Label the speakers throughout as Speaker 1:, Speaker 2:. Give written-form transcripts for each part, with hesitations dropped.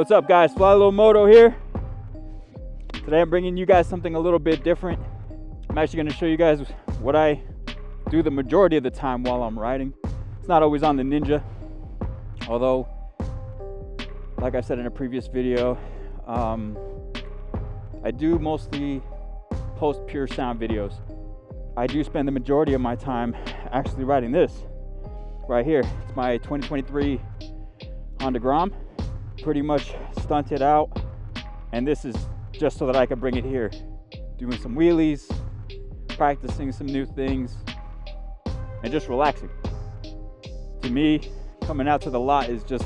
Speaker 1: What's up, guys? FlyLowMoto here. Today I'm bringing you guys something a little bit different. I'm actually going to show you guys what I do the majority of the time while I'm riding. It's not always on the Ninja, although, like I said in a previous video, I do mostly post pure sound videos. I do spend the majority of my time actually riding this right here. It's my 2023 Honda Grom, pretty much stunted out, and this is just so that I can bring it here, doing some wheelies, practicing some new things, and just relaxing. To me, coming out to the lot is just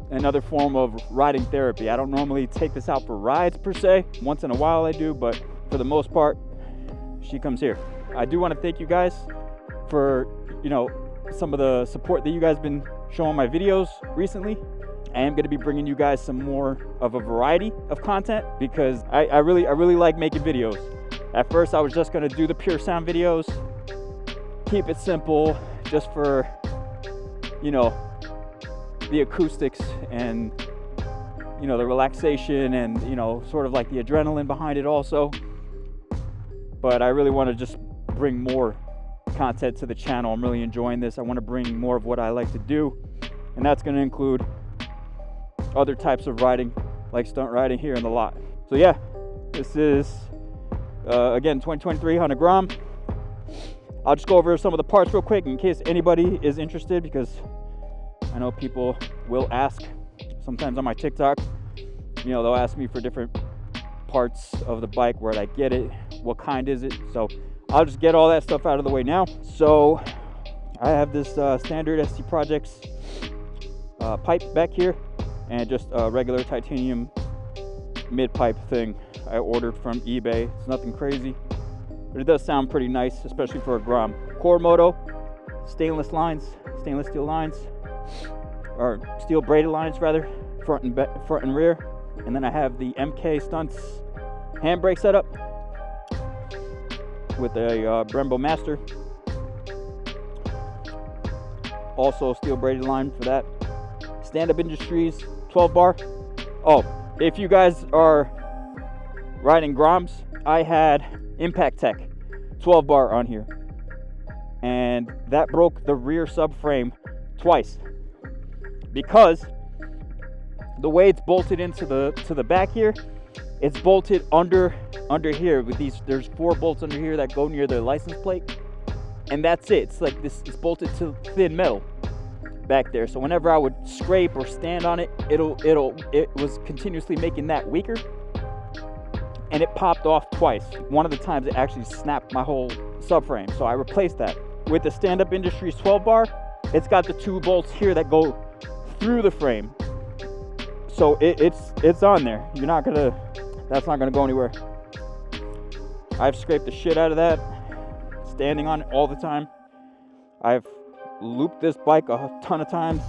Speaker 1: another form of riding therapy. I don't normally take this out for rides per se. Once in a while I do, but for the most part, she comes here. I do want to thank you guys for, some of the support that you guys been showing my videos recently. I am going to be bringing you guys some more of a variety of content because I really like making videos. At first I was just going to do the pure sound videos, keep it simple, just for the acoustics and the relaxation and sort of like the adrenaline behind it also. But I really want to just bring more content to the channel. I'm really enjoying this. I want to bring more of what I like to do, and that's going to include other types of riding, like stunt riding here in the lot. So yeah, this is again 2023 Honda Grom. I'll just go over some of the parts real quick in case anybody is interested, because I know people will ask sometimes on my TikTok. They'll ask me for different parts of the bike, where'd I get it, what kind is it. So I'll just get all that stuff out of the way now. So I have this standard ST Projects pipe back here, and just a regular titanium mid pipe thing I ordered from eBay. It's nothing crazy, but it does sound pretty nice, especially for a Grom. Moto stainless steel lines, or steel braided lines rather, front and rear. And then I have the MK Stunts handbrake setup with a Brembo Master, also steel braided line for that. Stand-up Industries 12 bar. Oh, if you guys are riding Groms, I had Impact Tech 12 bar on here, and that broke the rear subframe twice because the way it's bolted into the back here, it's bolted under here with these. There's 4 bolts under here that go near the license plate, and that's it. It's like this. It's bolted to thin metal back there. So whenever I would scrape or stand on it, it was continuously making that weaker, and it popped off twice. One of the times it actually snapped my whole subframe. So I replaced that with the Stand-Up Industries 12 bar. It's got the 2 bolts here that go through the frame. So it's on there. That's not gonna go anywhere. I've scraped the shit out of that, standing on it all the time. I've looped this bike a ton of times,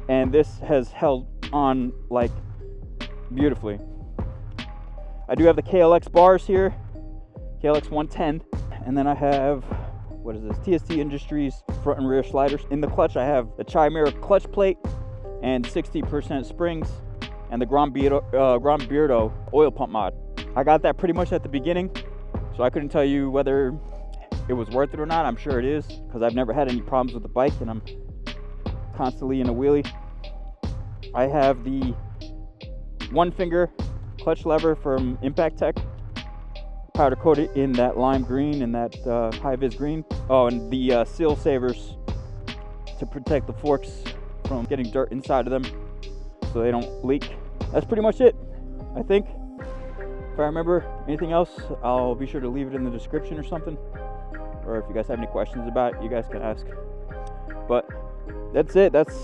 Speaker 1: and this has held on like beautifully. I do have the KLX bars here, KLX 110, and then I have, what is this, TST Industries front and rear sliders. In the clutch I have the Chimera clutch plate and 60% springs, and the Grom Beardo oil pump mod. I got that pretty much at the beginning, so I couldn't tell you whether it was worth it or not. I'm sure it is, because I've never had any problems with the bike, and I'm constantly in a wheelie. I have the 1-finger clutch lever from Impact Tech, powder coated in that lime green and that high-vis green. Oh, and the seal savers to protect the forks from getting dirt inside of them so they don't leak. That's pretty much it, I think. If I remember anything else, I'll be sure to leave it in the description or something, or if you guys have any questions about it, you guys can ask. But that's it. That's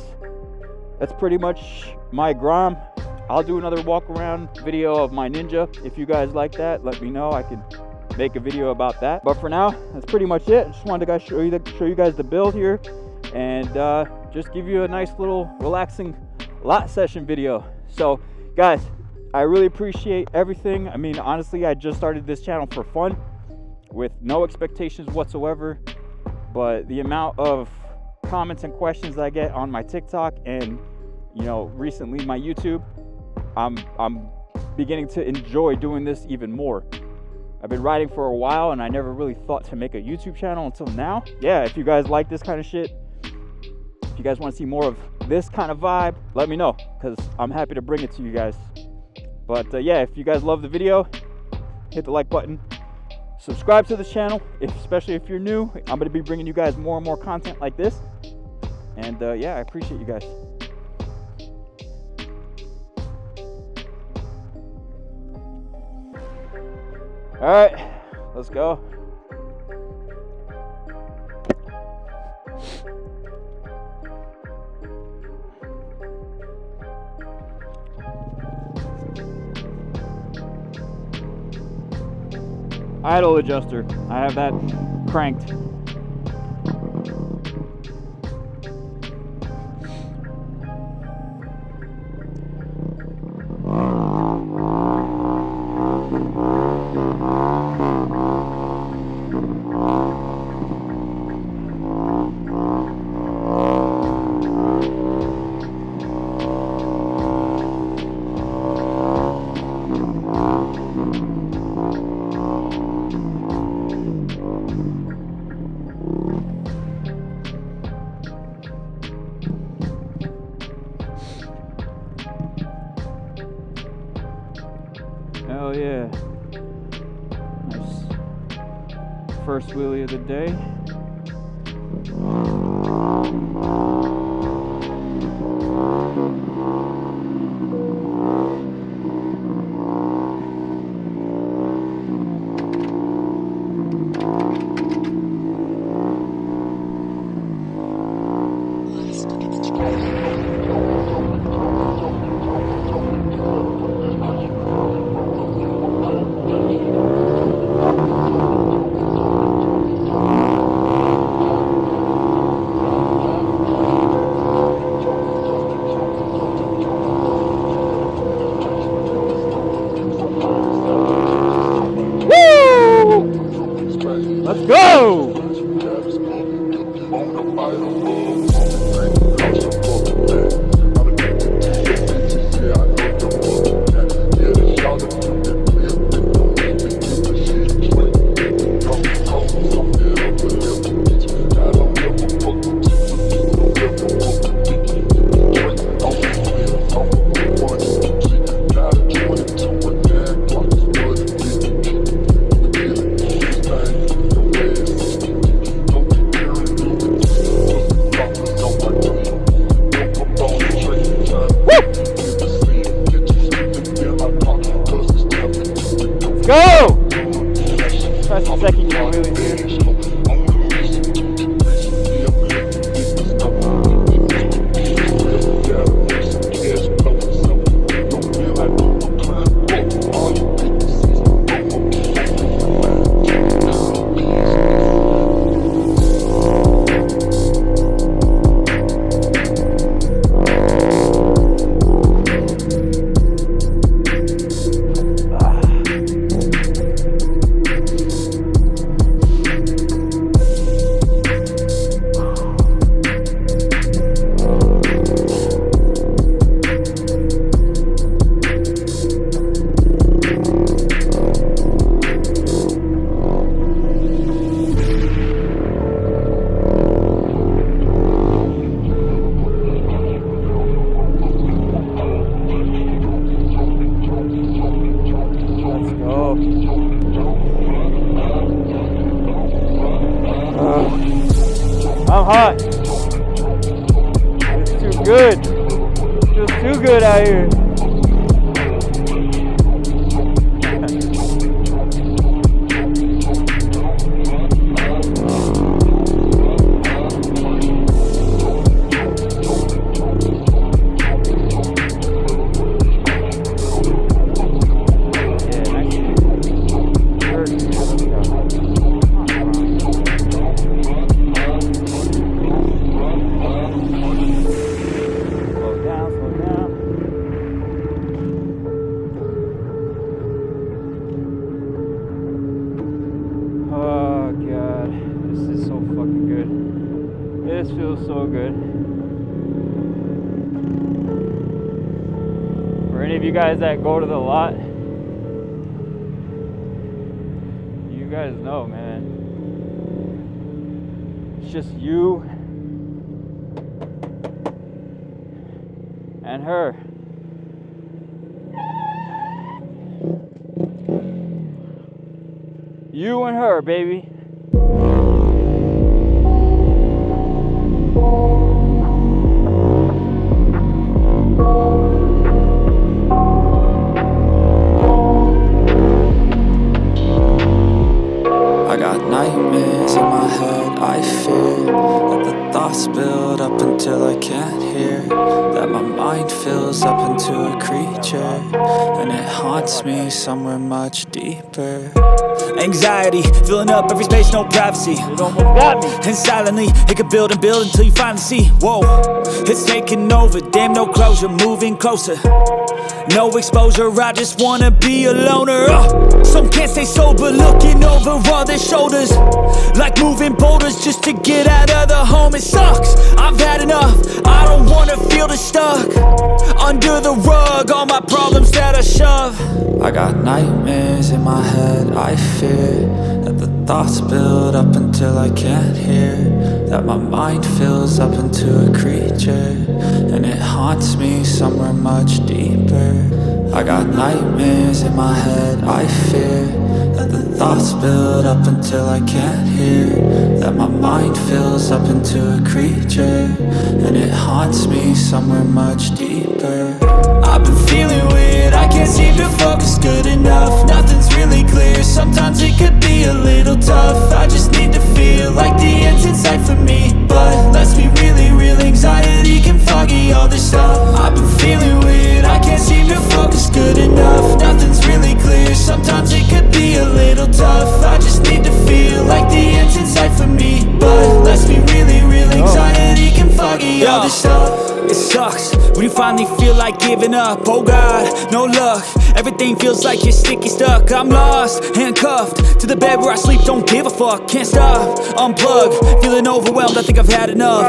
Speaker 1: pretty much my Grom. I'll do another walk around video of my Ninja. If you guys like that, let me know. I can make a video about that. But for now, that's pretty much it. I just wanted to show you guys the build here, and just give you a nice little relaxing lot session video. So guys, I really appreciate everything. I mean, honestly, I just started this channel for fun with no expectations whatsoever, but the amount of comments and questions I get on my TikTok and recently my YouTube, I'm beginning to enjoy doing this even more. I've been riding for a while and I never really thought to make a YouTube channel until now. Yeah, if you guys like this kind of shit, if you guys want to see more of this kind of vibe, let me know, because I'm happy to bring it to you guys. But yeah, if you guys love the video, hit the like button. Subscribe to this channel, especially if you're new. I'm going to be bringing you guys more and more content like this. And yeah, I appreciate you guys. All right, let's go. Idle adjuster, I have that cranked. Hell yeah. Nice. First wheelie of the day. Let's go! Go! Press the second gear wheelie here. I'm hot. It's too good. It feels too good out here. This feels so good. For any of of you guys that go to the lot, you guys know, man. It's just you and her. You and her, baby.
Speaker 2: I got nightmares in my head, I fear that the thoughts build up until I can't hear, that my mind fills up into a creature, and it haunts me somewhere much deeper. Anxiety, filling up every space, no privacy.
Speaker 1: It almost got me.
Speaker 2: And silently, it can build and build until you finally see. Whoa, it's taking over, damn no closure, moving closer. No exposure, I just wanna be a loner. Some can't stay sober, looking over all their shoulders, like moving boulders just to get out of the home. It sucks, I've had enough, I don't wanna feel the stuck under the rug, all my problems that I shove. I got nightmares in my head, I fear that the thoughts build up until I can't hear, that my mind fills up into a creature, and it haunts me somewhere much deeper. I got nightmares in my head, I fear that the thoughts build up until I can't hear, that my mind fills up into a creature, and it haunts me somewhere much deeper. I've been feeling weird, I can't seem to focus good enough. Nothing's really clear, sometimes it could be a little tough. I just need to feel like the end's in sight for me, but let's be really real, anxiety can foggy all this stuff. I've been feeling weird, I can't seem to focus good enough. Nothing's really clear, sometimes it could be a little tough. I just need to feel like the end's in sight for me, but let's be really real, anxiety can foggy all this stuff. It sucks when you finally feel like giving up. Oh God, no luck, everything feels like you're sticky stuck. I'm lost, handcuffed to the bed where I sleep, don't give a fuck. Can't stop, unplug, feeling overwhelmed, I think I've had enough.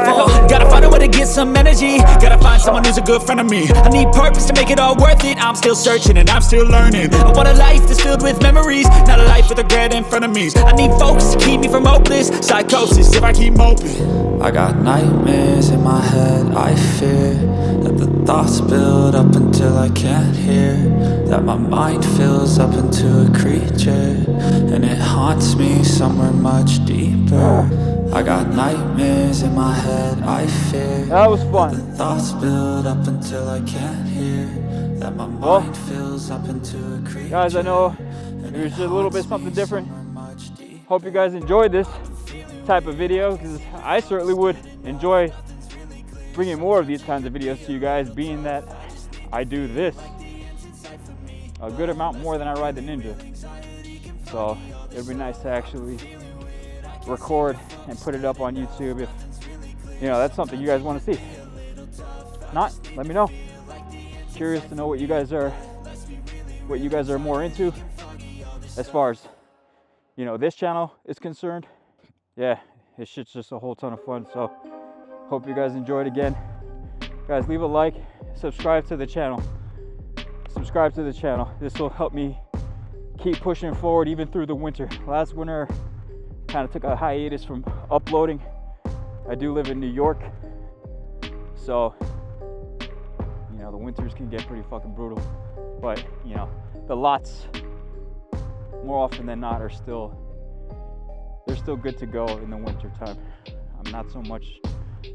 Speaker 2: Gotta find a way to get some energy, gotta find someone who's a good friend of me. I need purpose to make it all worth it, I'm still searching and I'm still learning. I want a life that's filled with memories, not a life with regret and frenemies. I need focus to keep me from hopeless psychosis if I keep moping. I got nightmares in my head, I fear that the thoughts build up until I can't hear, that my mind fills up into a creature, and it haunts me somewhere much deeper. I got nightmares in my head, I fear
Speaker 1: That was fun.
Speaker 2: that the thoughts build up until I can't hear, that my mind fills up into a creature.
Speaker 1: Guys, I know it was just a little bit something different. Hope you guys enjoyed this type of video, because I certainly would enjoy bringing more of these kinds of videos to you guys, being that I do this a good amount more than I ride the Ninja. So it'd be nice to actually record and put it up on YouTube if, you know, that's something you guys want to see. If not, let me know. Curious to know what you guys are more into as far as, you know, this channel is concerned. Yeah, this shit's just a whole ton of fun. So hope you guys enjoyed again. Guys, leave a like, subscribe to the channel. Subscribe to the channel. This will help me keep pushing forward even through the winter. Last winter, kind of took a hiatus from uploading. I do live in New York, so, you know, the winters can get pretty fucking brutal. But, you know, the lots, more often than not, they're still good to go in the winter time. Not so much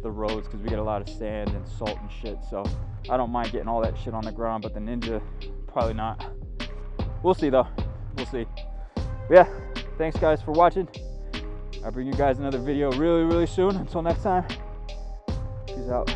Speaker 1: the roads, because we get a lot of sand and salt and shit, so I don't mind getting all that shit on the ground, but the Ninja, probably not. We'll see though, we'll see. But yeah, thanks guys for watching. I'll bring you guys another video really soon. Until next time, peace out.